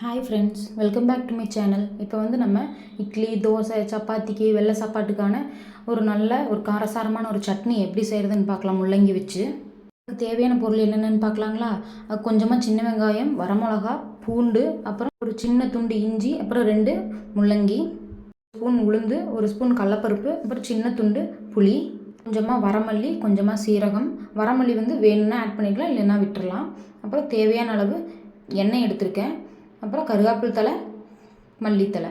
Hi friends, welcome back to my channel. இப்போ வந்து நம்ம இட்லி, தோசை, சப்பாத்திக்கு, வெள்ளை சாப்பாட்டுக்கான ஒரு காரசாரமான ஒரு சட்னி எப்படி செய்கிறதுன்னு பார்க்கலாம். முள்ளங்கி வச்சு தேவையான பொருள் என்னென்னு பார்க்கலாங்களா? கொஞ்சமாக சின்ன வெங்காயம், வரமிளகா, பூண்டு, அப்புறம் ஒரு சின்ன துண்டு இஞ்சி, அப்புறம் 2 முள்ளங்கி, ஸ்பூன் உளுந்து, ஒரு ஸ்பூன் கடலப்பருப்பு, அப்புறம் சின்ன துண்டு புளி, கொஞ்சமாக வரமல்லி, கொஞ்சமாக சீரகம். வரமல்லி வந்து வேணும்னா ஆட் பண்ணிக்கலாம், இல்லைன்னா விட்டுடலாம். அப்புறம் தேவையான அளவு எண்ணெய் எடுத்திருக்கேன். அப்புறம் கருவேப்பிலை தழை, மல்லித்தழை.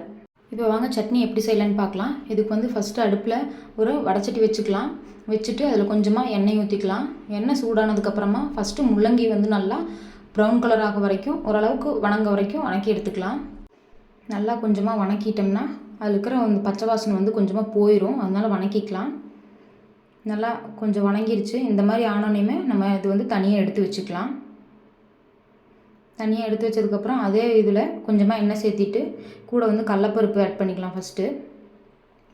இப்போ வாங்க சட்னி எப்படி செய்யலான்னு பார்க்கலாம். இதுக்கு வந்து ஃபஸ்ட்டு அடுப்பில் ஒரு வடைச்சட்டி வச்சுட்டு அதில் கொஞ்சமாக எண்ணெய் ஊற்றிக்கலாம். எண்ணெய் சூடானதுக்கப்புறமா ஃபஸ்ட்டு முள்ளங்கி வந்து நல்லா ப்ரௌன் கலர் ஆக வரைக்கும், ஓரளவுக்கு வணங்க வரைக்கும் வணக்கி எடுத்துக்கலாம். நல்லா கொஞ்சமாக வணக்கிட்டோம்னா அதில் இருக்கிற அந்த பச்சை வாசனை வந்து கொஞ்சமாக போயிடும். அதனால் வணக்கிக்கலாம். நல்லா கொஞ்சம் வணங்கிருச்சு. இந்த மாதிரி ஆனோனையுமே நம்ம இது வந்து தனியாக எடுத்து வச்சுக்கலாம். தனியாக எடுத்து வச்சதுக்கப்புறம் அதே இதில் கொஞ்சமாக எண்ணெய் சேர்த்திட்டு கூட வந்து கடலப்பருப்பு ஆட் பண்ணிக்கலாம். ஃபஸ்ட்டு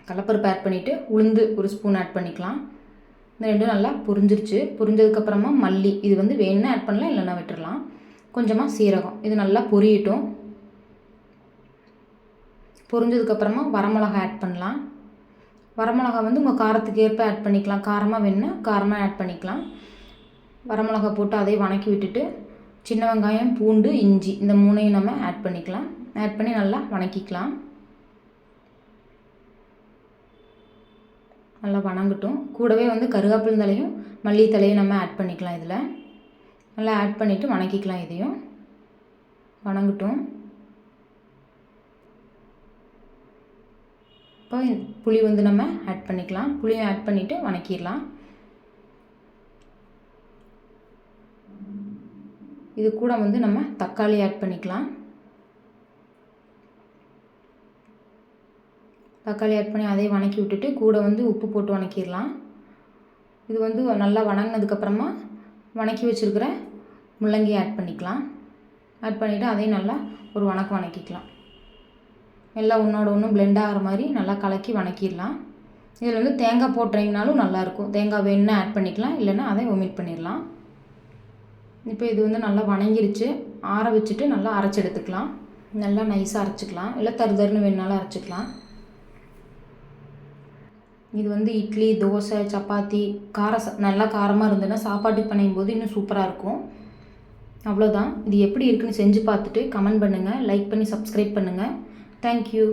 கடலப்பருப்பு ஆட் பண்ணிவிட்டு உளுந்து ஒரு ஸ்பூன் ஆட் பண்ணிக்கலாம். இந்த ரெண்டும் நல்லா புரிஞ்சிருச்சு. புரிஞ்சதுக்கப்புறமா மல்லி, இது வந்து வேணும்னா ஆட் பண்ணலாம், இல்லைன்னா விட்டுடலாம். கொஞ்சமாக சீரகம், இது நல்லா பொரியட்டும். பொரிஞ்சதுக்கப்புறமா வரமிளகா ஆட் பண்ணலாம். வரமிளகா வந்து உங்கள் காரத்துக்கு ஏற்ப ஆட் பண்ணிக்கலாம். காரமாக வேணுன்னா காரமாக ஆட் பண்ணிக்கலாம். வரமிளகா போட்டு அதை வணக்கி விட்டுட்டு சின்ன வெங்காயம், பூண்டு, இஞ்சி இந்த 3ஐயும் நம்ம ஆட் பண்ணிக்கலாம். ஆட் பண்ணி நல்லா வணக்கிக்கலாம். நல்லா வணங்கட்டும். கூடவே வந்து கருவேப்பிலை தழையும் மல்லித்தழையும் நம்ம ஆட் பண்ணிக்கலாம். இதில் நல்லா ஆட் பண்ணிவிட்டு வணக்கிக்கலாம். இதையும் வணங்கட்டும். இப்போ புளி வந்து நம்ம ஆட் பண்ணிக்கலாம். புளியும் ஆட் பண்ணிவிட்டு வணக்கிடலாம். இது கூட வந்து நம்ம தக்காளி ஆட் பண்ணிக்கலாம். தக்காளி ஆட் பண்ணி அதையும் வணக்கி விட்டுட்டு கூட வந்து உப்பு போட்டு வணக்கிடலாம். இது வந்து நல்லா வணங்கினதுக்கப்புறமா வணக்கி வச்சுருக்கிற முள்ளங்கி ஆட் பண்ணிக்கலாம். ஆட் பண்ணிவிட்டு அதையும் நல்லா ஒரு வணக்கிக்கலாம். எல்லாம் ஒன்றோட ஒன்று பிளெண்ட் ஆகிற மாதிரி நல்லா கலக்கி வணக்கிடலாம். இதில் வந்து தேங்காய் போட்டுறீங்கனாலும் நல்லாயிருக்கும். தேங்காய் வேணுன்னா ஆட் பண்ணிக்கலாம், இல்லைன்னா அதை ஒமிட் பண்ணிடலாம். இப்போ இது வந்து நல்லா வணங்கிருச்சு. ஆற வச்சுட்டு நல்லா அரைச்சி எடுத்துக்கலாம். நல்லா நைஸாக அரைச்சிக்கலாம், இல்லை தருன்னு வேணுனாலும் அரைச்சிக்கலாம். இது வந்து இட்லி, தோசை, சப்பாத்தி, நல்லா காரமாக இருந்ததுன்னா சாப்பாட்டுக்கு பண்ணும் போது இன்னும் சூப்பராக இருக்கும். அவ்வளோதான். இது எப்படி இருக்குன்னு செஞ்சு பார்த்துட்டு கமெண்ட் பண்ணுங்கள், லைக் பண்ணி சப்ஸ்கிரைப் பண்ணுங்கள். தேங்க்யூ.